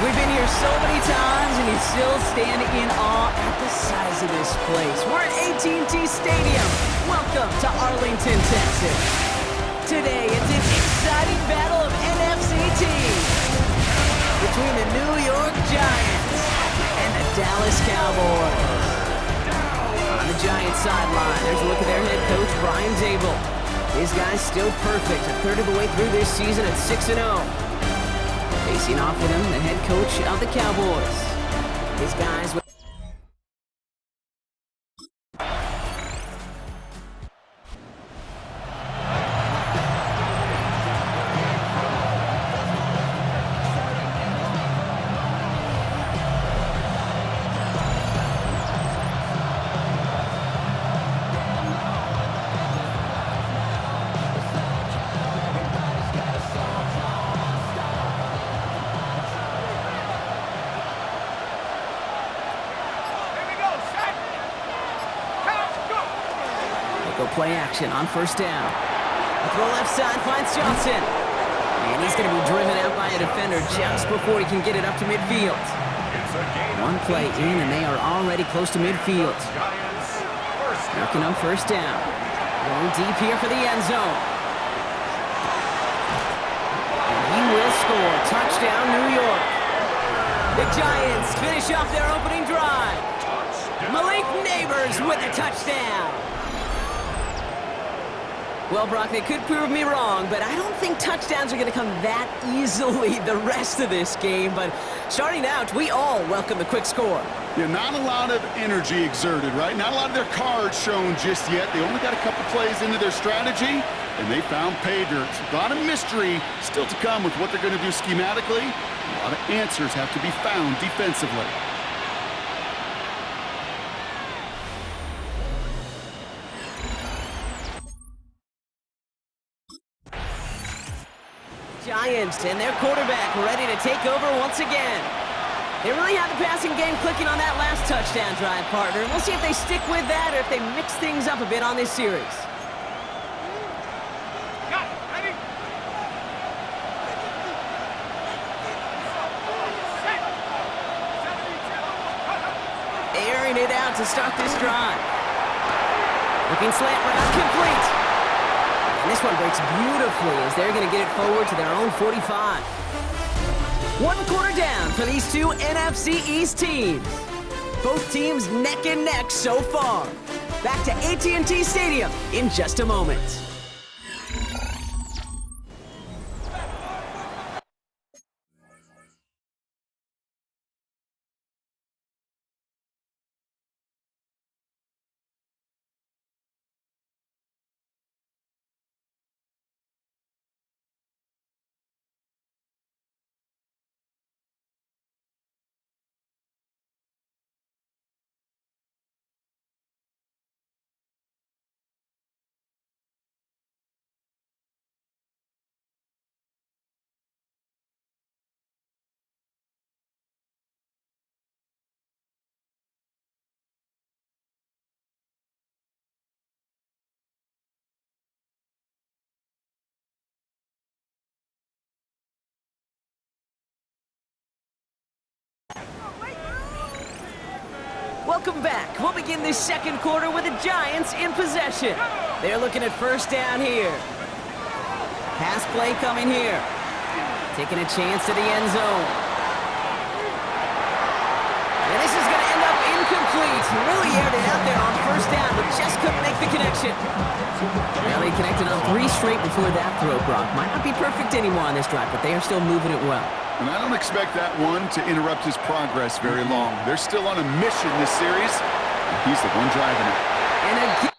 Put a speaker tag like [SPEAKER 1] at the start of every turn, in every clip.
[SPEAKER 1] We've been here so many times, and you still stand in awe at the size of this place. We're at AT&T Stadium. Welcome to Arlington, Texas. Today, it's an exciting battle of NFC teams between the New York Giants and the Dallas Cowboys. On the Giants sideline, there's a look at their head coach, Brian Dable. His guy's still perfect, a third of the way through this season at 6-0. Facing off with him, the head coach of the Cowboys. His guys with play action on first down. A throw left side finds Johnson. And he's going to be driven out by a defender just before he can get it up to midfield. One play in, and they are already close to midfield. Working on first down. Going deep here for the end zone. And he will score. Touchdown, New York. The Giants finish off their opening drive. Malik Neighbors with a touchdown. Well, Brock, they could prove me wrong, but I don't think touchdowns are going to come that easily the rest of this game. But starting out, we all welcome the quick score.
[SPEAKER 2] Yeah, not a lot of energy exerted, right? Not a lot of their cards shown just yet. They only got a couple plays into their strategy, and they found pay dirt. A lot of mystery still to come with what they're going to do schematically. A lot of answers have to be found defensively.
[SPEAKER 1] Giants and their quarterback ready to take over once again. They really have the passing game clicking on that last touchdown drive, partner. We'll see if they stick with that or if they mix things up a bit on this series. Airing it out to start this drive. Looking slant route complete. And this one breaks beautifully as they're going to get it forward to their own 45. One quarter down for these two NFC East teams. Both teams neck and neck so far. Back to AT&T Stadium in just a moment. Welcome back. We'll begin this second quarter with the Giants in possession. They're looking at first down here. Pass play coming here. Taking a chance to the end zone. And this is going to end up incomplete. Really aired it out there on first down, but just couldn't make the connection. Well, they connected on 3 straight before that throw, Brock. Might not be perfect anymore on this drive, but they are still moving it well.
[SPEAKER 2] And I don't expect that one to interrupt his progress very long. They're still on a mission this series, and he's the one driving it.
[SPEAKER 1] And again.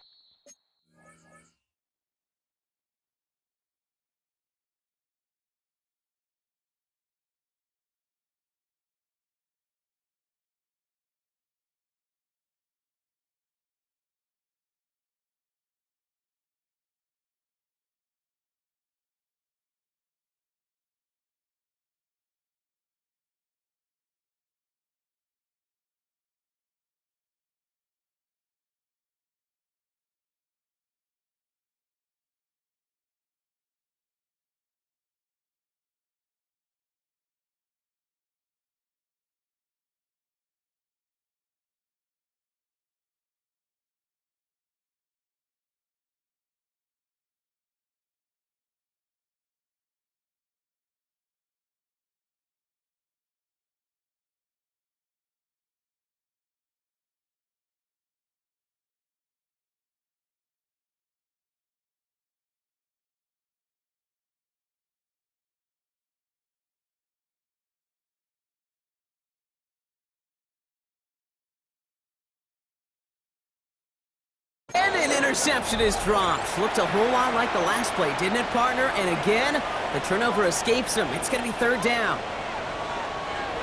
[SPEAKER 1] And an interception is dropped. Looked a whole lot like the last play, didn't it, partner? And again, the turnover escapes him. It's going to be third down.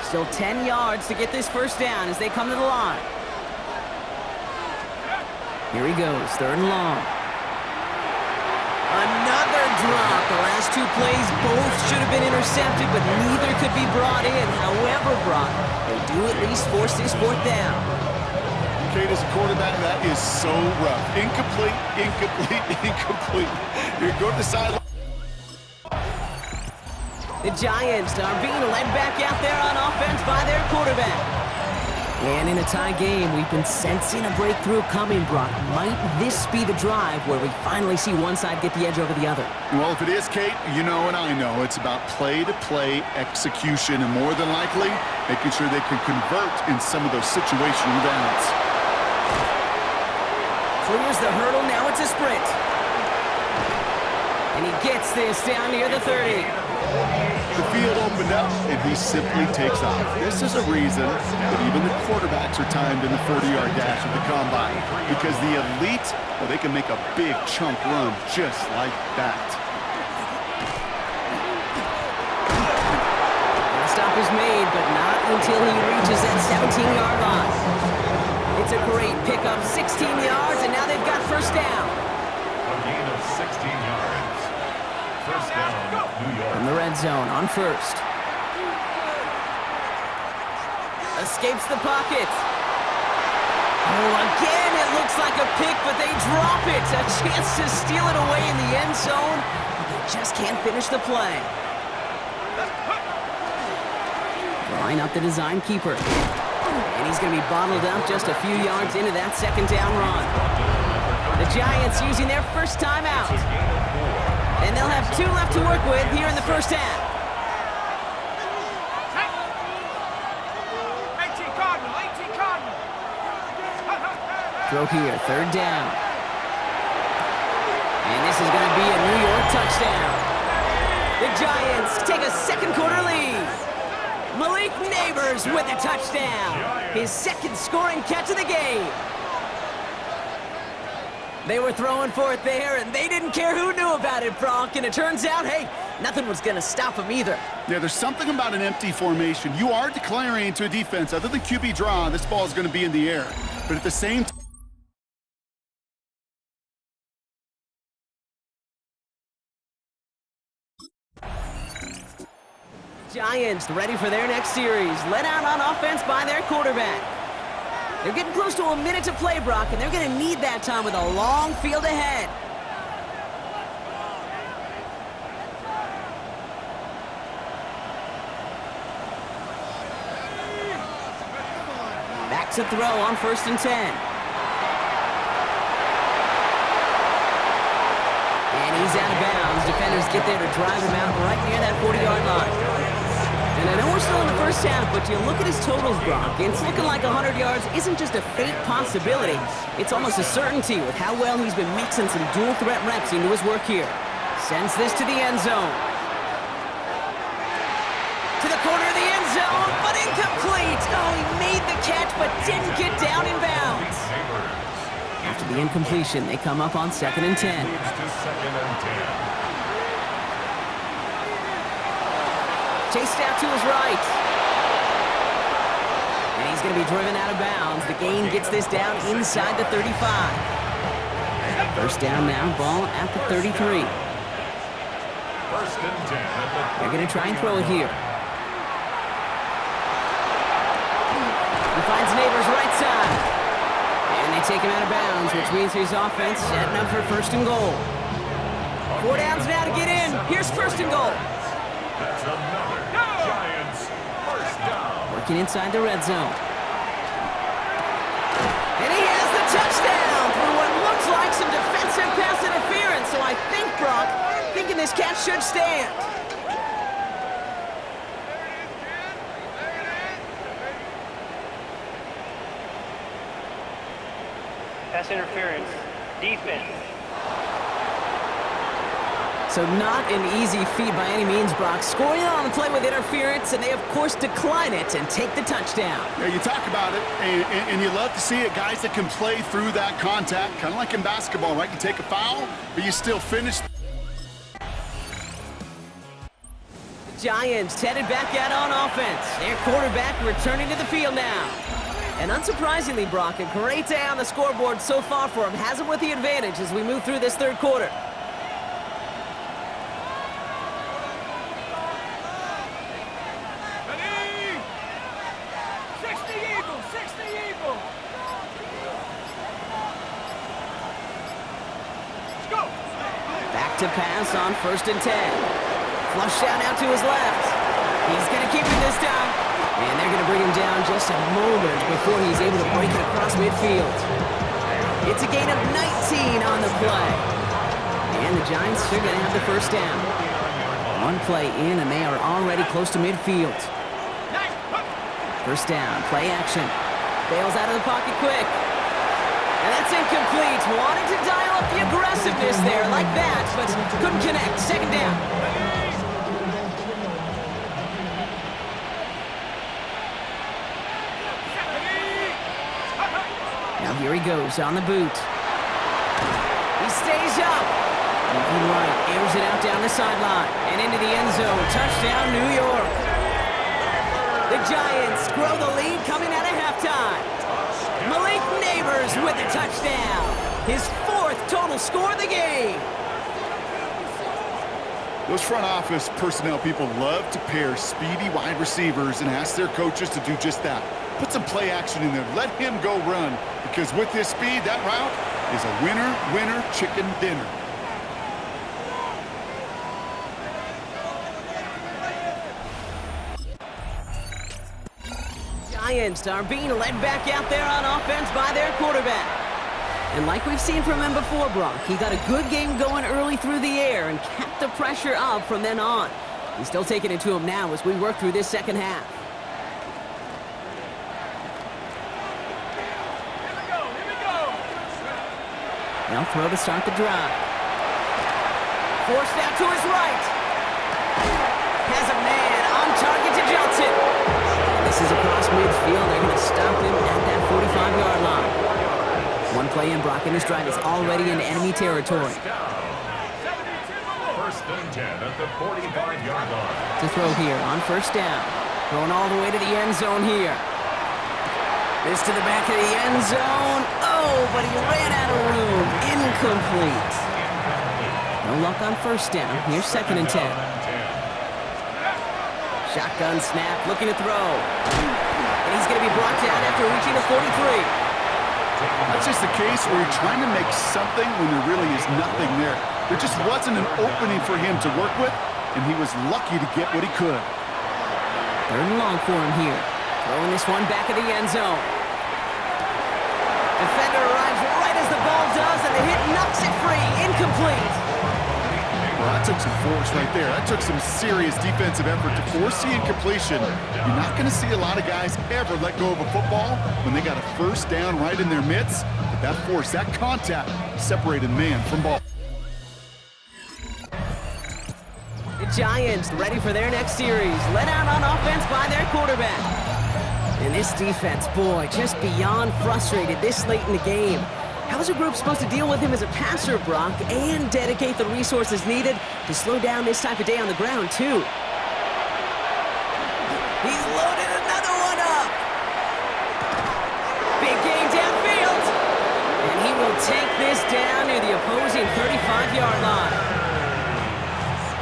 [SPEAKER 1] Still 10 yards to get this first down as they come to the line. Here he goes, third and long. Another drop. The last two plays both should have been intercepted, but neither could be brought in. However, Brock, they do at least force this fourth down.
[SPEAKER 2] Kate, as a quarterback, that is so rough. Incomplete, incomplete, incomplete. You go to the sideline.
[SPEAKER 1] The Giants are being led back out there on offense by their quarterback. And in a tie game, we've been sensing a breakthrough coming, Brock. Might this be the drive where we finally see one side get the edge over the other?
[SPEAKER 2] Well, if it is, Kate, you know and I know it's about play-to-play execution, and more than likely, making sure they can convert in some of those situational downs.
[SPEAKER 1] Clears the hurdle, now it's a sprint. And he gets this down near the 30.
[SPEAKER 2] The field opened up, and he simply takes off. This is a reason that even the quarterbacks are timed in the 40-yard dash of the combine, because the elite, well, they can make a big chunk run just like that.
[SPEAKER 1] The stop is made, but not until he reaches that 17-yard line. It's a great pickup, 16 yards, and now they've got first down.
[SPEAKER 3] A gain of 16 yards. First down, New York.
[SPEAKER 1] From the red zone on first. Escapes the pocket. Oh, again, it looks like a pick, but they drop it. A chance to steal it away in the end zone, but they just can't finish the play. Line up the design keeper. And he's going to be bottled up just a few yards into that second down run. The Giants using their first timeout. And they'll have 2 left to work with here in the first half. Throw here, third down. And this is going to be a New York touchdown. The Giants take a second quarter lead. Malik Neighbors with a touchdown. His second scoring catch of the game. They were throwing for it there, and they didn't care who knew about it, Bronk. And it turns out, hey, nothing was going to stop them either.
[SPEAKER 2] Yeah, there's something about an empty formation. You are declaring to a defense, other than QB draw, this ball is going to be in the air. But at the same time,
[SPEAKER 1] Giants ready for their next series. Let out on offense by their quarterback. They're getting close to a minute to play, Brock, and they're going to need that time with a long field ahead. Back to throw on first and 10. And he's out of bounds. Defenders get there to drive him out right near that 40-yard line. And I know we're still in the first half, but you look at his totals, Brock. It's looking like 100 yards isn't just a fake possibility. It's almost a certainty with how well he's been mixing some dual threat reps into his work here. Sends this to the end zone. To the corner of the end zone, but incomplete. Oh, he made the catch, but didn't get down in bounds. After the incompletion, they come up on second and 10. Chased out to his right. And he's going to be driven out of bounds. The gain gets this down inside the 35. First down now, ball at the 33.
[SPEAKER 3] First and 10.
[SPEAKER 1] They're going to try and throw it here. He finds Neighbors right side. And they take him out of bounds, which means his offense setting up for first and goal. 4 downs now to get in. Here's first and goal.
[SPEAKER 3] That's another Giants first down.
[SPEAKER 1] Working inside the red zone. And he has the touchdown through what looks like some defensive pass interference. So I think, Brock, thinking this catch should stand.
[SPEAKER 4] Pass interference. Defense.
[SPEAKER 1] So not an easy feat by any means, Brock. Scoring on the play with interference, and they, of course, decline it and take the touchdown.
[SPEAKER 2] Yeah, you talk about it, and you love to see it. Guys that can play through that contact, kind of like in basketball, right? You take a foul, but you still finish.
[SPEAKER 1] Giants headed back out on offense. Their quarterback returning to the field now. And unsurprisingly, Brock, a great day on the scoreboard so far for him. Has him with the advantage as we move through this third quarter. Back to pass on 1st and 10. Flush down out to his left. He's going to keep it this time. And they're going to bring him down just a moment before he's able to break it across midfield. It's a gain of 19 on the play. And the Giants are going to have the first down. One play in, and they are already close to midfield. First down, play action. Bails out of the pocket quick. And that's incomplete. Wanted to dial up the aggressiveness there like that, but couldn't connect. Second down. Now here he goes on the boot. He stays up. Moving right, airs it out down the sideline and into the end zone. Touchdown, New York. The Giants grow the lead coming out of halftime. Malik Neighbors with a touchdown. His 4th total score of the game.
[SPEAKER 2] Those front office personnel people love to pair speedy wide receivers and ask their coaches to do just that. Put some play action in there. Let him go run, because with his speed, that route is a winner, chicken dinner.
[SPEAKER 1] Giants are being led back out there on offense by their quarterback. And like we've seen from him before, Brock, he got a good game going early through the air and kept the pressure up from then on. He's still taking it to him now as we work through this second half. They'll throw to start the drive. Forced out to his right. Has a man on target to Johnson. This is across midfield. They're going to stop him at that 45-yard line. One play in, Brock, and his drive is already into enemy territory.
[SPEAKER 3] 1st and 10 at the 45-yard line.
[SPEAKER 1] To throw here on 1st down. Going all the way to the end zone here. This to the back of the end zone. Oh, but he ran out of room. Incomplete. No luck on 1st down. Here's 2nd and 10. Shotgun snap, looking to throw. And he's going to be brought down after reaching the 43.
[SPEAKER 2] That's just the case where you're trying to make something when there really is nothing there. There just wasn't an opening for him to work with, and he was lucky to get what he could.
[SPEAKER 1] 3rd and long for him here. Throwing this one back of the end zone. Defender arrives right as the ball does, and the hit knocks it free. Incomplete.
[SPEAKER 2] Well, that took some force right there. That took some serious defensive effort to force the incompletion. You're not going to see a lot of guys ever let go of a football when they got a 1st down right in their midst. But that force, that contact, separated man from ball.
[SPEAKER 1] The Giants ready for their next series. Led out on offense by their quarterback. And this defense, boy, just beyond frustrated this late in the game. How's a group supposed to deal with him as a passer, Brock, and dedicate the resources needed to slow down this type of day on the ground, too? He's loaded another one up. Big game downfield. And he will take this down near the opposing 35-yard line.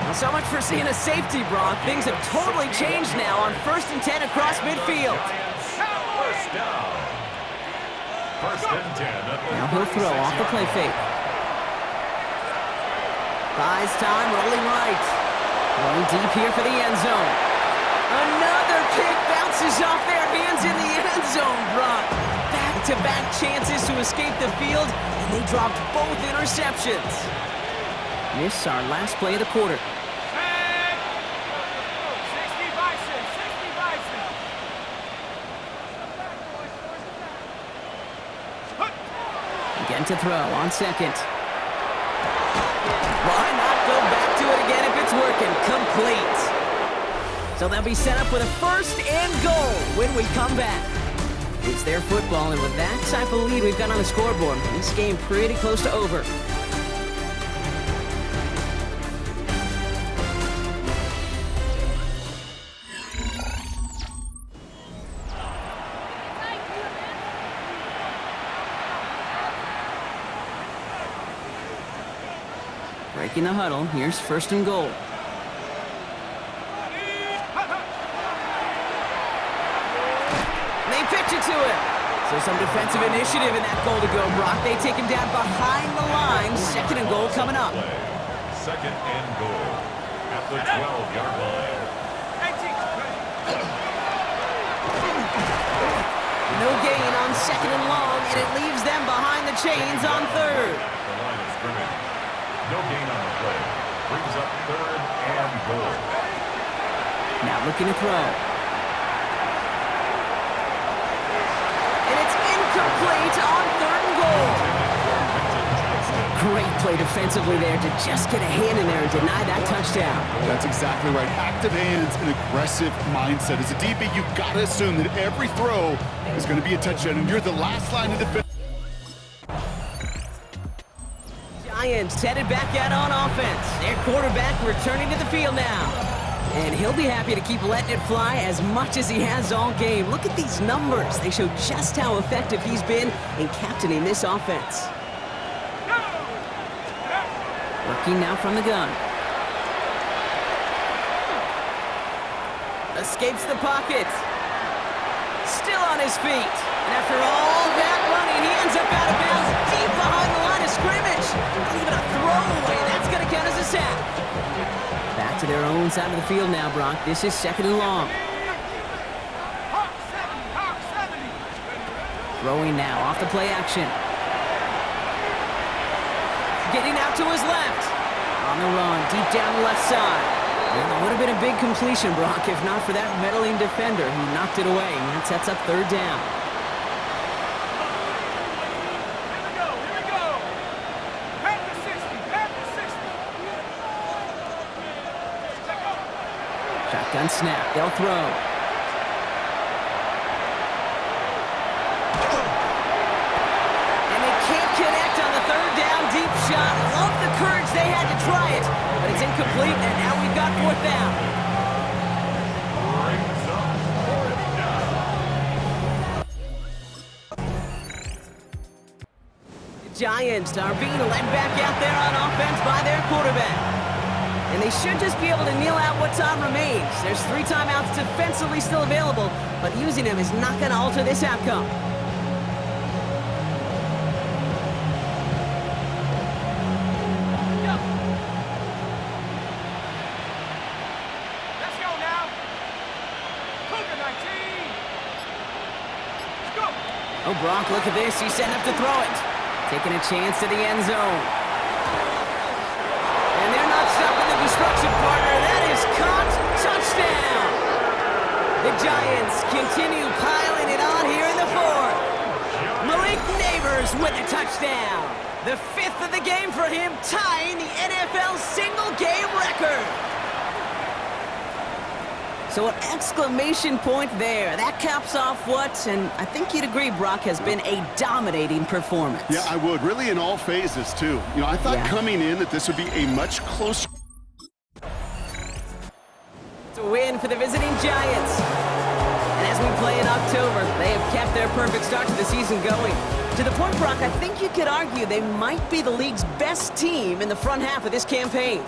[SPEAKER 1] Well, so much for seeing a safety, Brock. Things have totally changed now on 1st and 10 across midfield.
[SPEAKER 3] 1st down. 1st and 10.
[SPEAKER 1] Now he'll throw off the play fake. Buys time, rolling right. Going deep here for the end zone. Another kick bounces off their hands in the end zone, Brock. Back-to-back chances to escape the field, and they dropped both interceptions. This is our last play of the quarter. Again to throw on 2nd. Why not go back to So they'll be set up with a 1st and goal when we come back. It's their football, and with that type of lead we've got on the scoreboard, this game pretty close to over. Breaking the huddle, here's 1st and goal. They pitch it to him. So some defensive initiative in that goal to go, Brock. They take him down behind the line. 2nd and goal coming up.
[SPEAKER 3] 2nd and goal at the 12-yard line.
[SPEAKER 1] No gain on 2nd and long, and it leaves them behind the chains on 3rd.
[SPEAKER 3] The line of scrimmage. No gain on the play. Brings up 3rd and goal.
[SPEAKER 1] Now looking to throw. And it's incomplete on 3rd and goal. Great play defensively there to just get a hand in there and deny that touchdown.
[SPEAKER 2] That's exactly right. Active hands and aggressive mindset. As a DB, you've got to assume that every throw is going to be a touchdown, and you're the last line of defense.
[SPEAKER 1] Giants headed back out on offense. Their quarterback returning to the field now. And he'll be happy to keep letting it fly as much as he has all game. Look at these numbers. They show just how effective he's been in captaining this offense. Working now from the gun. Escapes the pocket. Still on his feet. And after all that running, he ends up out of bounds deep behind the line of scrimmage. Not even a throwaway. That's going to count as a sack. Back to their own side of the field now, Brock. This is 2nd and long. Throwing now off the play action. Getting out to his left. On the run, deep down the left side. Well, it would have been a big completion, Brock, if not for that meddling defender who knocked it away. And that sets up 3rd down. Shotgun snap. They'll throw. And they can't connect on the 3rd down deep shot. Love the courage they had to try it, but it's incomplete, and now we've got 4th down. The Giants are being led back out there on offense by their quarterback. And they should just be able to kneel out what time remains. There's 3 timeouts defensively still available, but using them is not going to alter this outcome.
[SPEAKER 4] Let's go now. Cougar 19. Let's go.
[SPEAKER 1] Oh, Brock, look at this. He's setting up to throw it. Taking a chance to the end zone. And they're not stopping the destruction, partner. That is caught. Touchdown. The Giants continue piling it on here in the 4th. Malik Neighbors with a touchdown. The 5th of the game for him, tying the NFL single-game record. So an exclamation point there. That caps off what, and I think you'd agree, Brock, has been a dominating performance.
[SPEAKER 2] Yeah, I would. Really in all phases, too. You know, I thought coming in that this would be a much closer.
[SPEAKER 1] It's a win for the visiting Giants. And as we play in October, they have kept their perfect start to the season going. To the point, Brock, I think you could argue they might be the league's best team in the front half of this campaign.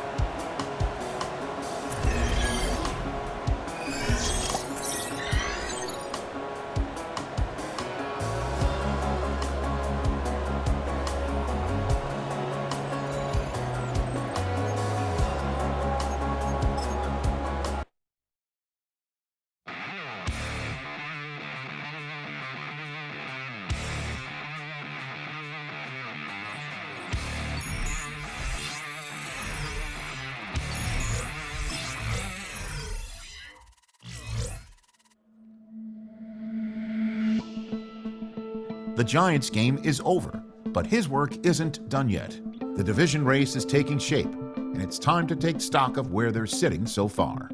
[SPEAKER 5] The Giants' game is over, but his work isn't done yet. The division race is taking shape, and it's time to take stock of where they're sitting so far.